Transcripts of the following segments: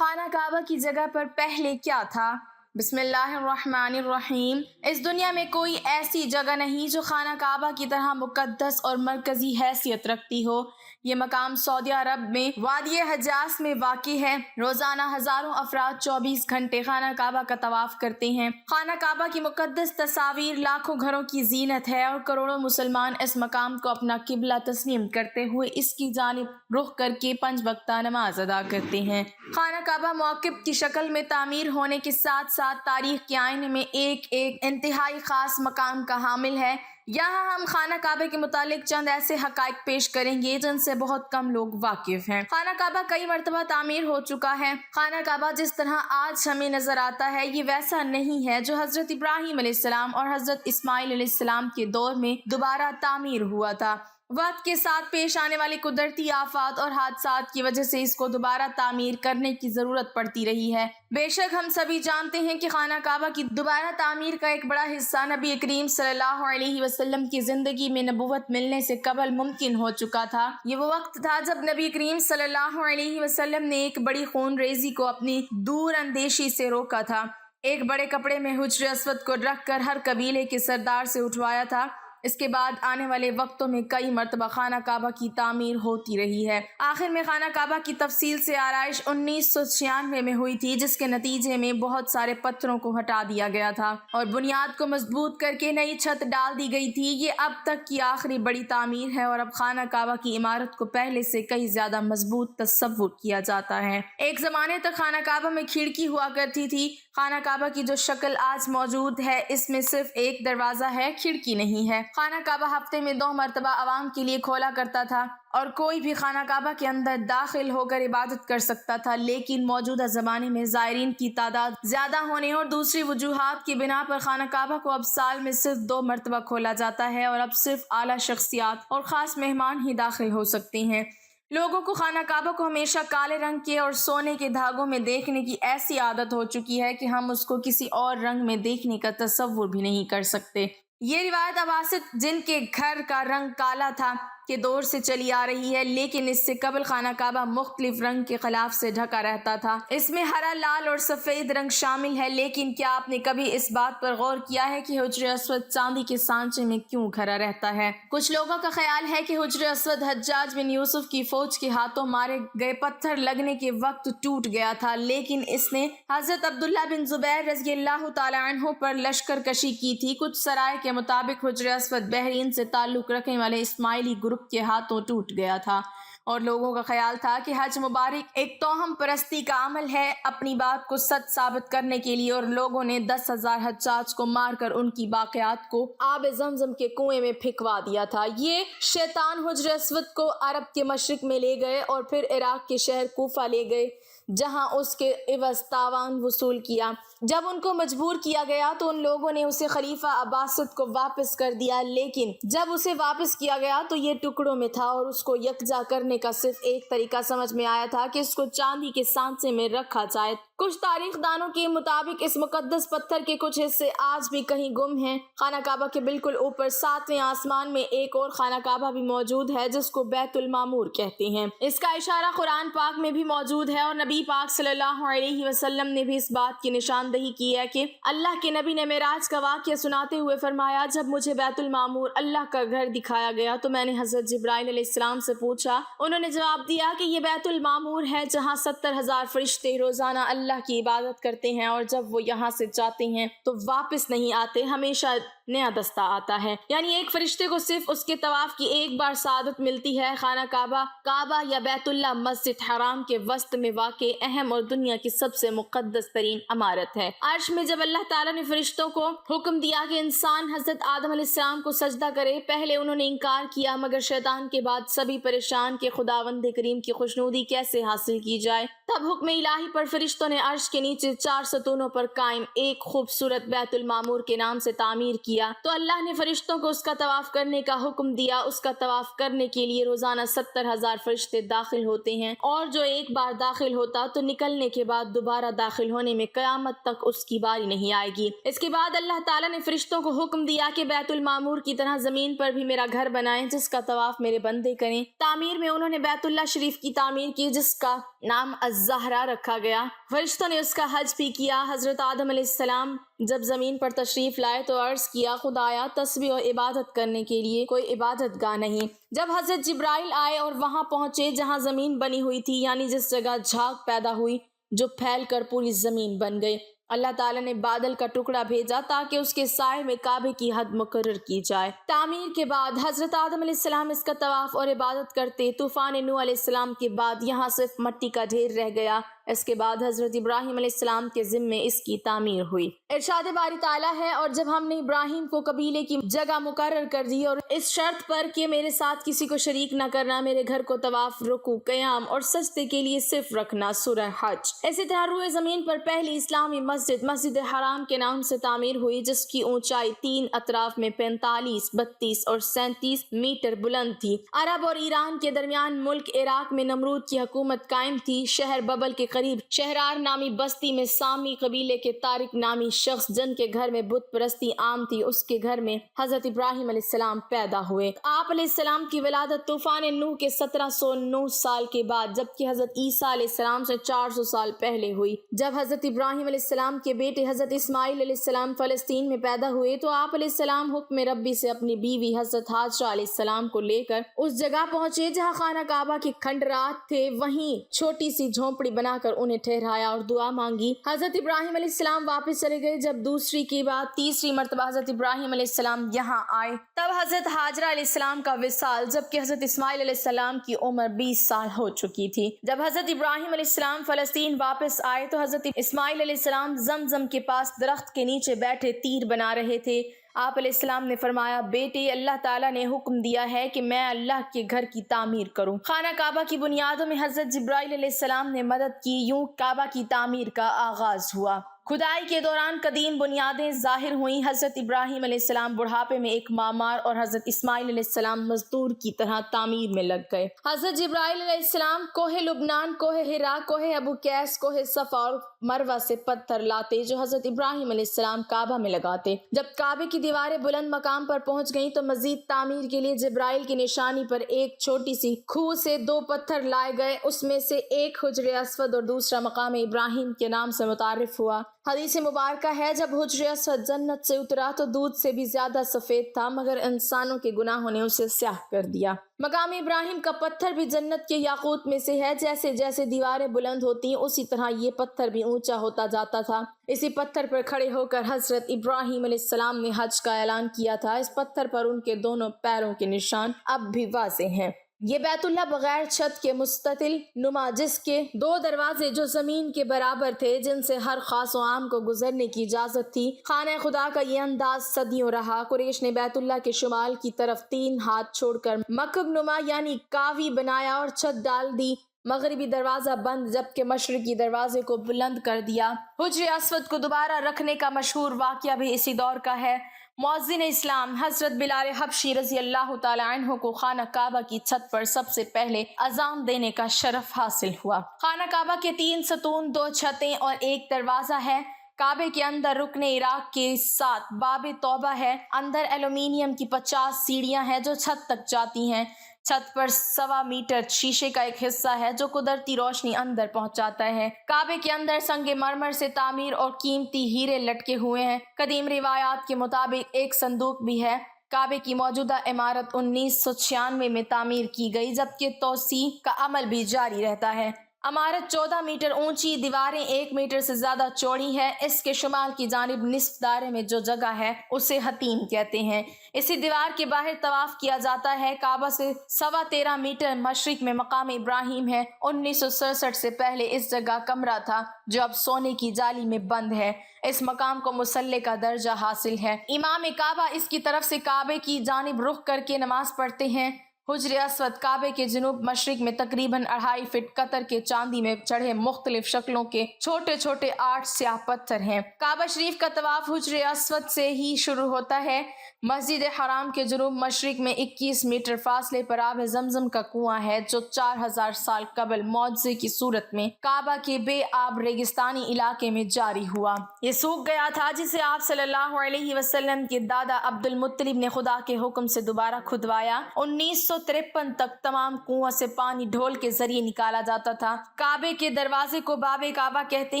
خانہ کعبہ کی جگہ پر پہلے کیا تھا؟ بسم اللہ الرحمن الرحیم۔ اس دنیا میں کوئی ایسی جگہ نہیں جو خانہ کعبہ کی طرح مقدس اور مرکزی حیثیت رکھتی ہو۔ یہ مقام سعودی عرب میں وادی حجاز میں واقع ہے۔ روزانہ ہزاروں افراد 24 گھنٹے خانہ کعبہ کا طواف کرتے ہیں۔ خانہ کعبہ کی مقدس تصاویر لاکھوں گھروں کی زینت ہے اور کروڑوں مسلمان اس مقام کو اپنا قبلہ تسلیم کرتے ہوئے اس کی جانب رخ کر کے 5 وقتہ نماز ادا کرتے ہیں۔ خانہ کعبہ موقف کی شکل میں تعمیر ہونے کے ساتھ ساتھ تاریخ کے آئینے میں ایک انتہائی خاص مقام کا حامل ہے۔ یہاں ہم خانہ کعبہ کے متعلق چند ایسے حقائق پیش کریں گے جن سے بہت کم لوگ واقف ہیں۔ خانہ کعبہ کئی مرتبہ تعمیر ہو چکا ہے۔ خانہ کعبہ جس طرح آج ہمیں نظر آتا ہے یہ ویسا نہیں ہے جو حضرت ابراہیم علیہ السلام اور حضرت اسماعیل علیہ السلام کے دور میں دوبارہ تعمیر ہوا تھا۔ وقت کے ساتھ پیش آنے والی قدرتی آفات اور حادثات کی وجہ سے اس کو دوبارہ تعمیر کرنے کی ضرورت پڑتی رہی ہے۔ بے شک ہم سبھی جانتے ہیں کہ خانہ کعبہ کی دوبارہ تعمیر کا ایک بڑا حصہ نبی کریم صلی اللہ علیہ وسلم کی زندگی میں نبوت ملنے سے قبل ممکن ہو چکا تھا۔ یہ وہ وقت تھا جب نبی کریم صلی اللہ علیہ وسلم نے ایک بڑی خون ریزی کو اپنی دور اندیشی سے روکا تھا۔ ایک بڑے کپڑے میں حجر اسود کو رکھ کر ہر قبیلے کے سردار سے اٹھوایا تھا۔ اس کے بعد آنے والے وقتوں میں کئی مرتبہ خانہ کعبہ کی تعمیر ہوتی رہی ہے۔ آخر میں خانہ کعبہ کی تفصیل سے آرائش 1996 میں ہوئی تھی، جس کے نتیجے میں بہت سارے پتھروں کو ہٹا دیا گیا تھا اور بنیاد کو مضبوط کر کے نئی چھت ڈال دی گئی تھی۔ یہ اب تک کی آخری بڑی تعمیر ہے اور اب خانہ کعبہ کی عمارت کو پہلے سے کئی زیادہ مضبوط تصور کیا جاتا ہے۔ ایک زمانے تک خانہ کعبہ میں کھڑکی ہوا کرتی تھی۔ خانہ کعبہ کی جو شکل آج موجود ہے اس میں صرف ایک دروازہ ہے، کھڑکی نہیں ہے۔ خانہ کعبہ ہفتے میں 2 مرتبہ عوام کے لیے کھولا کرتا تھا اور کوئی بھی خانہ کعبہ کے اندر داخل ہو کر عبادت کر سکتا تھا، لیکن موجودہ زمانے میں زائرین کی تعداد زیادہ ہونے اور دوسری وجوہات کی بنا پر خانہ کعبہ کو اب سال میں صرف 2 مرتبہ کھولا جاتا ہے اور اب صرف اعلیٰ شخصیات اور خاص مہمان ہی داخل ہو سکتے ہیں۔ لوگوں کو خانہ کعبہ کو ہمیشہ کالے رنگ کے اور سونے کے دھاگوں میں دیکھنے کی ایسی عادت ہو چکی ہے کہ ہم اس کو کسی اور رنگ میں دیکھنے کا تصور بھی نہیں کر سکتے۔ یہ روایت عباسد جن کے گھر کا رنگ کالا تھا کے دور سے چلی آ رہی ہے، لیکن اس سے قبل خانہ کعبہ مختلف رنگ کے غلاف سے ڈھکا رہتا تھا۔ اس میں ہرا، لال اور سفید رنگ شامل ہے، لیکن کیا آپ نے کبھی اس بات پر غور کیا ہے کہ حجر اسود چاندی کے سانچے میں کیوں کھڑا رہتا ہے؟ کچھ لوگوں کا خیال ہے کہ حجر اسود حجاج بن یوسف کی فوج کے ہاتھوں مارے گئے پتھر لگنے کے وقت ٹوٹ گیا تھا، لیکن اس نے حضرت عبداللہ بن زبیر رضی اللہ تعالی عنہ پر لشکر کشی کی تھی۔ کچھ سرائے کے مطابق حجر اسود بحرین سے تعلق رکھنے والے اسماعیلی گروپ کے ہاتھوں ٹوٹ گیا تھا اور لوگوں کا خیال تھا کہ حج مبارک ایک توہم پرستی کا عمل ہے اپنی بات کو سچ ثابت کرنے کے لیے، اور لوگوں نے 10,000 حجاج کو مار کر ان کی باقیات کو آب زمزم کے کنویں میں پھینکوا دیا تھا۔ یہ شیطان حجر اسود کو عرب کے مشرق میں لے گئے اور پھر عراق کے شہر کوفہ لے گئے، جہاں اس کے عوض تاوان وصول کیا۔ جب ان کو مجبور کیا گیا تو ان لوگوں نے اسے خلیفہ عباسد کو واپس کر دیا، لیکن جب اسے واپس کیا گیا تو یہ ٹکڑوں میں تھا اور اس کو یکجا کرنے کا صرف ایک طریقہ سمجھ میں آیا تھا کہ اس کو چاندی کے سانچے میں رکھا جائے۔ کچھ تاریخ دانوں کے مطابق اس مقدس پتھر کے کچھ حصے آج بھی کہیں گم ہیں۔ خانہ کعبہ کے بالکل اوپر 7ویں آسمان میں ایک اور خانہ کعبہ بھی موجود ہے جس کو بیت المعمور کہتے ہیں۔ اس کا اشارہ قرآن پاک میں بھی موجود ہے اور نبی پاک صلی اللہ علیہ وسلم نے بھی اس بات کی نشاندہی کی ہے کہ اللہ کے نبی نے معراج کا واقعہ سناتے ہوئے فرمایا، جب مجھے بیت المعمور اللہ کا گھر دکھایا گیا تو میں نے حضرت جبرائیل علیہ السلام سے پوچھا۔ انہوں نے جواب دیا کہ یہ بیت المعمور ہے جہاں 70,000 فرشتے روزانہ اللہ کی عبادت کرتے ہیں، اور جب وہ یہاں سے جاتے ہیں تو واپس نہیں آتے، ہمیشہ نیا دستہ آتا ہے۔ یعنی ایک فرشتے کو صرف اس کے طواف کی ایک بار سعادت ملتی ہے۔ خانہ کعبہ یا بیت اللہ مسجد حرام کے وسط میں واقع اہم اور دنیا کی سب سے مقدس ترین عمارت ہے۔ عرش میں جب اللہ تعالیٰ نے فرشتوں کو حکم دیا کہ انسان حضرت آدم علیہ السلام کو سجدہ کرے، پہلے انہوں نے انکار کیا، مگر شیطان کے بعد سبھی پریشان کہ خداوند کریم کی خوشنودی کیسے حاصل کی جائے۔ تب حکم الہی پر فرشتوں نے عرش کے نیچے 4 ستونوں پر قائم ایک خوبصورت بیت المعمور کے نام سے تعمیر کیا۔ دیا تو اللہ نے فرشتوں کو اس کا طواف کرنے کا حکم دیا۔ اس کا طواف کرنے کے لیے روزانہ 70,000 فرشتے داخل ہوتے ہیں، اور جو ایک بار داخل ہوتا تو نکلنے کے بعد دوبارہ داخل ہونے میں قیامت تک اس کی باری نہیں آئے گی۔ اس کے بعد اللہ تعالیٰ نے فرشتوں کو حکم دیا کہ بیت المعمور کی طرح زمین پر بھی میرا گھر بنائیں جس کا طواف میرے بندے کریں۔ تعمیر میں انہوں نے بیت اللہ شریف کی تعمیر کی جس کا نام الزہرا رکھا گیا۔ فرشتوں نے اس کا حج بھی کیا۔ حضرت آدم علیہ السلام جب زمین پر تشریف لائے تو عرض کیا، خدایا تسبیح و عبادت کرنے کے لیے کوئی عبادت گاہ نہیں۔ جب حضرت جبرائیل آئے اور وہاں پہنچے جہاں زمین بنی ہوئی تھی، یعنی جس جگہ جھاگ پیدا ہوئی جو پھیل کر پوری زمین بن گئی، اللہ تعالیٰ نے بادل کا ٹکڑا بھیجا تاکہ اس کے سائے میں کعبے کی حد مقرر کی جائے۔ تعمیر کے بعد حضرت آدم علیہ السلام اس کا طواف اور عبادت کرتے۔ طوفان نوح علیہ السلام کے بعد یہاں صرف مٹی کا ڈھیر رہ گیا۔ اس کے بعد حضرت ابراہیم علیہ السلام کے ذمے اس کی تعمیر ہوئی۔ ارشاد باری تعالیٰ ہے، اور جب ہم نے ابراہیم کو قبیلے کی جگہ مقرر کر دی اور اس شرط پر کہ میرے ساتھ کسی کو شریک نہ کرنا، میرے گھر کو طواف، رکوع، قیام اور سجدے کے لیے صرف رکھنا، سورہ حج۔ اسی طرح روئے زمین پر پہلی اسلامی مسجد حرام کے نام سے تعمیر ہوئی، جس کی اونچائی 3 اطراف میں 45، 32 اور 37 میٹر بلند تھی۔ عرب اور ایران کے درمیان ملک عراق میں نمرود کی حکومت قائم تھی۔ شہر ببل کے قریب شہرار نامی بستی میں سامی قبیلے کے طارق نامی شخص جن کے گھر میں بت پرستی عام تھی، اس کے گھر میں حضرت ابراہیم علیہ السلام پیدا ہوئے۔ آپ علیہ السلام کی ولادت طوفان نوح کے 1709 سال کے بعد، جبکہ حضرت عیسیٰ علیہ السلام سے 400 سال پہلے ہوئی۔ جب حضرت ابراہیم علیہ السلام کے بیٹے حضرت اسماعیل علیہ السلام فلسطین میں پیدا ہوئے تو آپ علیہ السلام حکم ربی سے اپنی بیوی حضرت ہاجرہ علیہ السلام کو لے کر اس جگہ پہنچے جہاں خانہ کعبہ کے کھنڈرات تھے۔ وہیں چھوٹی سی جھونپڑی بنا کر انہیں ٹھہرایا اور دعا مانگی۔ حضرت ابراہیم علیہ السلام واپس چلے گئے۔ جب دوسری کے بعد تیسری مرتبہ حضرت ابراہیم علیہ السلام یہاں آئے تب حضرت ہاجرہ علیہ السلام کا وصال، جبکہ حضرت اسماعیل علیہ السلام کی عمر 20 سال ہو چکی تھی۔ جب حضرت ابراہیم علیہ السلام فلسطین واپس آئے تو حضرت اسماعیل علیہ السلام زمزم کے پاس درخت کے نیچے بیٹھے تیر بنا رہے تھے۔ آپ علیہ السلام نے فرمایا، بیٹے، اللہ تعالیٰ نے حکم دیا ہے کہ میں اللہ کے گھر کی تعمیر کروں۔ خانہ کعبہ کی بنیادوں میں حضرت جبرائیل علیہ السلام نے مدد کی۔ یوں کعبہ کی تعمیر کا آغاز ہوا۔ کھدائی کے دوران قدیم بنیادیں ظاہر ہوئیں۔ حضرت ابراہیم علیہ السلام بڑھاپے میں ایک معمار اور حضرت اسماعیل علیہ السلام مزدور کی طرح تعمیر میں لگ گئے۔ حضرت جبرائیل علیہ السلام کوہ لبنان، کوہ ہرا، کوہ ابو قیس، کوہ صفا اور مروہ سے پتھر لاتے جو حضرت ابراہیم علیہ السلام کعبہ میں لگاتے۔ جب کعبے کی دیواریں بلند مقام پر پہنچ گئیں تو مزید تعمیر کے لیے جبرائیل کی نشانی پر ایک چھوٹی سی کھوہ سے 2 پتھر لائے گئے۔ اس میں سے ایک حجر اسود اور دوسرا مقام ابراہیم کے نام سے متعارف ہوا۔ حدیث مبارکہ ہے، جب حجر اسود جنت سے اترا تو دودھ سے بھی زیادہ سفید تھا، مگر انسانوں کے گناہوں نے اسے سیاہ کر دیا۔ مقام ابراہیم کا پتھر بھی جنت کے یاقوت میں سے ہے۔ جیسے جیسے دیواریں بلند ہوتی اسی طرح یہ پتھر بھی اونچا ہوتا جاتا تھا۔ اسی پتھر پر کھڑے ہو کر حضرت ابراہیم علیہ السلام نے حج کا اعلان کیا تھا۔ اس پتھر پر ان کے دونوں پیروں کے نشان اب بھی واضح ہیں۔ یہ بیت اللہ بغیر چھت کے مستطیل نما، جس کے 2 دروازے جو زمین کے برابر تھے، جن سے ہر خاص و عام کو گزرنے کی اجازت تھی۔ خانہ خدا کا یہ انداز صدیوں رہا۔ قریش نے بیت اللہ کے شمال کی طرف 3 ہاتھ چھوڑ کر مکعب نما یعنی کاوی بنایا اور چھت ڈال دی۔ مغربی دروازہ بند جبکہ مشرقی دروازے کو بلند کر دیا۔ حجر اسود کو دوبارہ رکھنے کا مشہور واقعہ بھی اسی دور کا ہے۔ مؤذن اسلام حضرت بلال حبشی رضی اللہ تعالی عنہ کو خانہ کعبہ کی چھت پر سب سے پہلے اذان دینے کا شرف حاصل ہوا۔ خانہ کعبہ کے 3 ستون، 2 چھتیں اور 1 دروازہ ہے۔ کعبے کے اندر رکن عراق کے ساتھ باب توبہ ہے۔ اندر ایلومینیم کی 50 سیڑھیاں ہیں جو چھت تک جاتی ہیں۔ چھت پر 1.25 میٹر شیشے کا ایک حصہ ہے جو قدرتی روشنی اندر پہنچاتا ہے۔ کعبے کے اندر سنگ مرمر سے تعمیر اور قیمتی ہیرے لٹکے ہوئے ہیں۔ قدیم روایات کے مطابق ایک صندوق بھی ہے۔ کعبے کی موجودہ عمارت 1996 میں تعمیر کی گئی، جبکہ توسیع کا عمل بھی جاری رہتا ہے۔ عمارت 14 میٹر اونچی، دیواریں 1 میٹر سے زیادہ چوڑی ہے۔ اس کے شمال کی جانب نصف دائرے میں جو جگہ ہے اسے حتیم کہتے ہیں۔ اسی دیوار کے باہر طواف کیا جاتا ہے۔ کعبہ سے 13.25 میٹر مشرق میں مقام ابراہیم ہے۔ 1967 سے پہلے اس جگہ کمرہ تھا جو اب سونے کی جالی میں بند ہے۔ اس مقام کو مصلی کا درجہ حاصل ہے۔ امام کعبہ اس کی طرف سے کعبے کی جانب رخ کر کے نماز پڑھتے ہیں۔ حجر اسود کعبے کے جنوب مشرق میں تقریباً 2.5 فٹ قطر کے چاندی میں چڑھے مختلف شکلوں کے چھوٹے چھوٹے 8 سیاہ پتھر ہیں۔ کعبہ شریف کا طواف حجر اسود سے ہی شروع ہوتا ہے۔ مسجد حرام کے جنوب مشرق میں 21 میٹر فاصلے پر آب زمزم کا کنواں ہے جو 4000 سال قبل معجزے کی صورت میں کعبہ کے بے آب ریگستانی علاقے میں جاری ہوا۔ یہ سوکھ گیا تھا جسے آپ صلی اللہ علیہ وسلم کے دادا عبد المطلب نے خدا کے حکم سے دوبارہ کھدوایا۔ 1953 تک تمام کنواں سے پانی ڈھول کے ذریعے نکالا جاتا تھا۔ کعبے کے دروازے کو باب کعبہ کہتے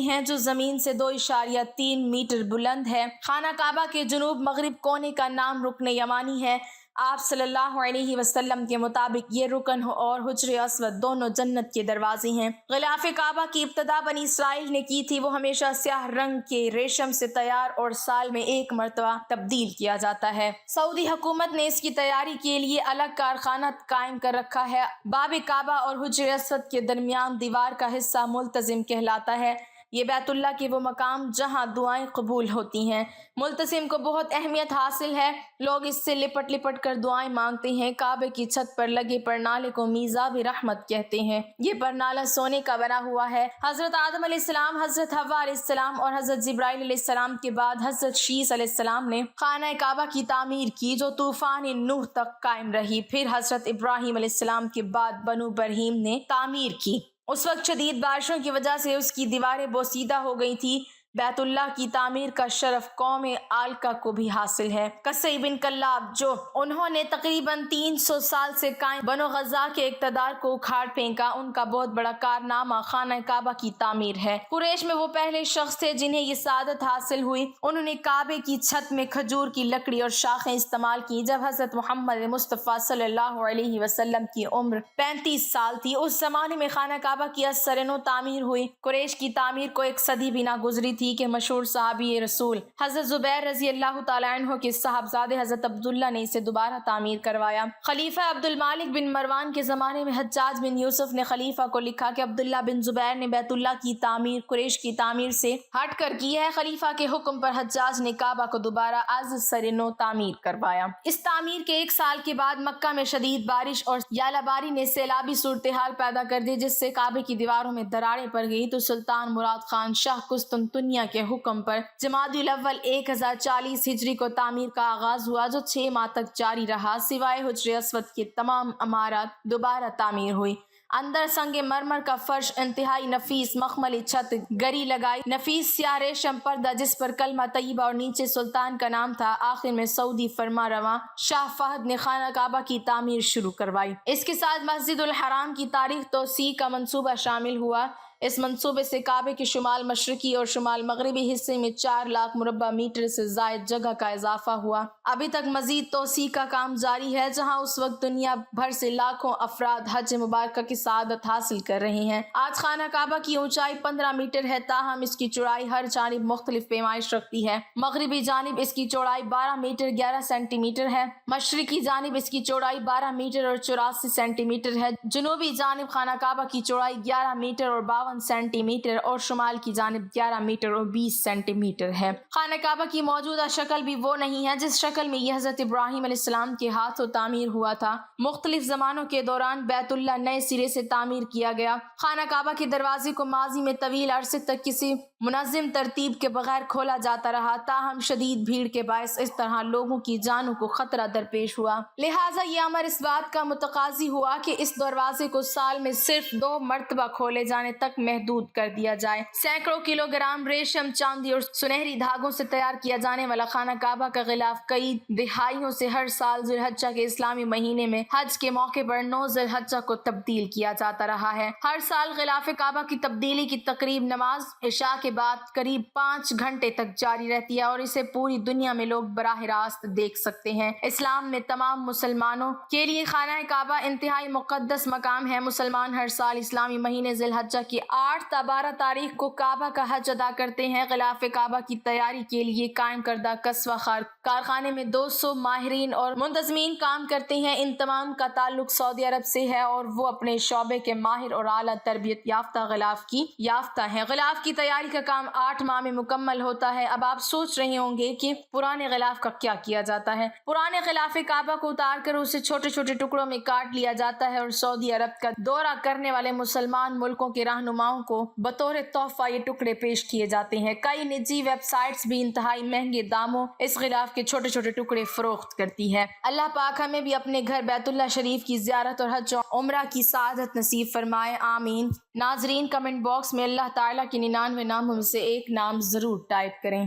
ہیں جو زمین سے 2.3 میٹر بلند ہے۔ خانہ کعبہ کے جنوب مغرب کونے کا نام رکن یمانی ہے۔ آپ صلی اللہ علیہ وسلم کے مطابق یہ رکن اور حجر اسود دونوں جنت کے دروازے ہیں۔ غلاف کعبہ کی ابتدا بنی اسرائیل نے کی تھی۔ وہ ہمیشہ سیاہ رنگ کے ریشم سے تیار اور سال میں 1 مرتبہ تبدیل کیا جاتا ہے۔ سعودی حکومت نے اس کی تیاری کے لیے الگ کارخانہ قائم کر رکھا ہے۔ باب کعبہ اور حجر اسود کے درمیان دیوار کا حصہ ملتزم کہلاتا ہے۔ یہ بیت اللہ کے وہ مقام جہاں دعائیں قبول ہوتی ہیں۔ ملتزم کو بہت اہمیت حاصل ہے۔ لوگ اس سے لپٹ لپٹ کر دعائیں مانگتے ہیں۔ کعبے کی چھت پر لگے پرنالے کو میزاب رحمت کہتے ہیں۔ یہ پرنالہ سونے کا بنا ہوا ہے۔ حضرت آدم علیہ السلام، حضرت حوا علیہ السلام اور حضرت جبرائیل علیہ السلام کے بعد حضرت شیس علیہ السلام نے خانہ کعبہ کی تعمیر کی جو طوفان نوح تک قائم رہی۔ پھر حضرت ابراہیم علیہ السلام کے بعد بنو برہیم نے تعمیر کی۔ اس وقت شدید بارشوں کی وجہ سے اس کی دیواریں بوسیدہ ہو گئی تھی۔ بیت اللہ کی تعمیر کا شرف قوم آلکا کو بھی حاصل ہے۔ قصی بن کلاب جو انہوں نے تقریباً 300 سال سے قائم بنو غزہ کے اقتدار کو اکھاڑ پھینکا، ان کا بہت بڑا کارنامہ خانہ کعبہ کی تعمیر ہے۔ قریش میں وہ پہلے شخص تھے جنہیں یہ سعادت حاصل ہوئی۔ انہوں نے کعبے کی چھت میں کھجور کی لکڑی اور شاخیں استعمال کی۔ جب حضرت محمد مصطفیٰ صلی اللہ علیہ وسلم کی عمر 35 سال تھی اس زمانے میں خانہ کعبہ کی اثر نو تعمیر ہوئی۔ قریش کی تعمیر کو 1 صدی بھی نہ گزری تھی کہ مشہور صحابی رسول حضرت زبیر رضی اللہ تعالیٰ عنہ کے صاحبزادے حضرت عبداللہ نے اسے دوبارہ تعمیر کروایا۔ خلیفہ عبد المالک بن مروان کے زمانے میں حجاج بن یوسف نے خلیفہ کو لکھا کہ عبداللہ بن زبیر نے بیت اللہ کی تعمیر قریش کی تعمیر سے ہٹ کر کی ہے۔ خلیفہ کے حکم پر حجاج نے کعبہ کو دوبارہ از سر نو تعمیر کروایا۔ اس تعمیر کے 1 سال کے بعد مکہ میں شدید بارش اور یالہ باری نے سیلابی صورتحال پیدا کر دی جس سے کعبے کی دیواروں میں دراڑیں پڑ گئی تو سلطان مراد خان شاہ قسطنطنیہ کے حکم پر جمادی الاول 1040 ہجری کو تعمیر کا آغاز ہوا جو 6 ماہ تک جاری رہا۔ سوائے حجر اسود کے تمام عمارات دوبارہ تعمیر ہوئی۔ اندر سنگ مرمر کا فرش، انتہائی نفیس مخملی چھت، گری لگائی، نفیس سیاہ ریشم پردہ جس پر کلمہ طیبہ اور نیچے سلطان کا نام تھا۔ آخر میں سعودی فرما رواں شاہ فہد نے خانہ کعبہ کی تعمیر شروع کروائی۔ اس کے ساتھ مسجد الحرام کی تاریخ توسیع کا منصوبہ شامل ہوا۔ اس منصوبے سے کعبے کے شمال مشرقی اور شمال مغربی حصے میں 4 لاکھ مربع میٹر سے زائد جگہ کا اضافہ ہوا۔ ابھی تک مزید توسیع کا کام جاری ہے جہاں اس وقت دنیا بھر سے لاکھوں افراد حج مبارکہ کی سعادت حاصل کر رہے ہیں۔ آج خانہ کعبہ کی اونچائی 15 میٹر ہے تاہم اس کی چوڑائی ہر جانب مختلف پیمائش رکھتی ہے۔ مغربی جانب اس کی چوڑائی 12 میٹر 11 سینٹی میٹر ہے، مشرقی جانب اس کی چوڑائی 12 میٹر اور 84 سینٹی میٹر ہے، جنوبی جانب خانہ کعبہ کی چوڑائی 11 میٹر اور 52 سینٹی میٹر اور شمال کی جانب 11 میٹر اور 20 سینٹی میٹر ہے۔ خانہ کعبہ کی موجودہ شکل بھی وہ نہیں ہے جس شکل میں یہ حضرت ابراہیم علیہ السلام کے ہاتھوں تعمیر ہوا تھا۔ مختلف زمانوں کے دوران بیت اللہ نئے سرے سے تعمیر کیا گیا۔ خانہ کعبہ کے دروازے کو ماضی میں طویل عرصے تک کسی منظم ترتیب کے بغیر کھولا جاتا رہا تاہم شدید بھیڑ کے باعث اس طرح لوگوں کی جانوں کو خطرہ درپیش ہوا، لہٰذا یہ امر اس بات کا متقاضی ہوا کہ اس دروازے کو سال میں صرف 2 مرتبہ کھولے جانے تک محدود کر دیا جائے۔ سینکڑوں کلو گرام ریشم، چاندی اور سنہری دھاگوں سے تیار کیا جانے والا خانہ کعبہ کا غلاف کئی دہائیوں سے ہر سال ذی الحجہ کے اسلامی مہینے میں حج کے موقع پر 9 ذی الحجہ کو تبدیل کیا جاتا رہا ہے۔ ہر سال غلاف کعبہ کی تبدیلی کی تقریب نماز عشاء کے بعد قریب 5 گھنٹے تک جاری رہتی ہے اور اسے پوری دنیا میں لوگ براہ راست دیکھ سکتے ہیں۔ اسلام میں تمام مسلمانوں کے لیے خانہ کعبہ انتہائی مقدس مقام ہے۔ مسلمان ہر سال اسلامی مہینے ذی الحجہ کے 8 تا 12 تاریخ کو کعبہ کا حج ادا کرتے ہیں۔ غلاف کعبہ کی تیاری کے لیے قائم کردہ قصوہ کارخانے میں 200 ماہرین اور منتظمین کام کرتے ہیں۔ ان تمام کا تعلق سعودی عرب سے ہے اور وہ اپنے شعبے کے ماہر اور اعلیٰ تربیت یافتہ غلاف کی یافتہ ہیں۔ غلاف کی تیاری کا کام 8 ماہ میں مکمل ہوتا ہے۔ اب آپ سوچ رہے ہوں گے کہ پرانے غلاف کا کیا کیا جاتا ہے۔ پرانے غلاف کعبہ کو اتار کر اسے چھوٹے چھوٹے ٹکڑوں میں کاٹ لیا جاتا ہے اور سعودی عرب کا دورہ کرنے والے مسلمان ملکوں کے رہنماؤں کو بطور تحفہ یہ ٹکڑے پیش کیے جاتے ہیں۔ کئی نجی ویب سائٹس بھی انتہائی مہنگے داموں اس غلاف کے چھوٹے چھوٹے ٹکڑے فروخت کرتی ہے۔ اللہ پاک ہمیں بھی اپنے گھر بیت اللہ شریف کی زیارت اور حج و عمرہ کی سعادت نصیب فرمائے، آمین۔ ناظرین، کمنٹ باکس میں اللہ تعالیٰ کے 99 ناموں میں سے ایک نام ضرور ٹائپ کریں۔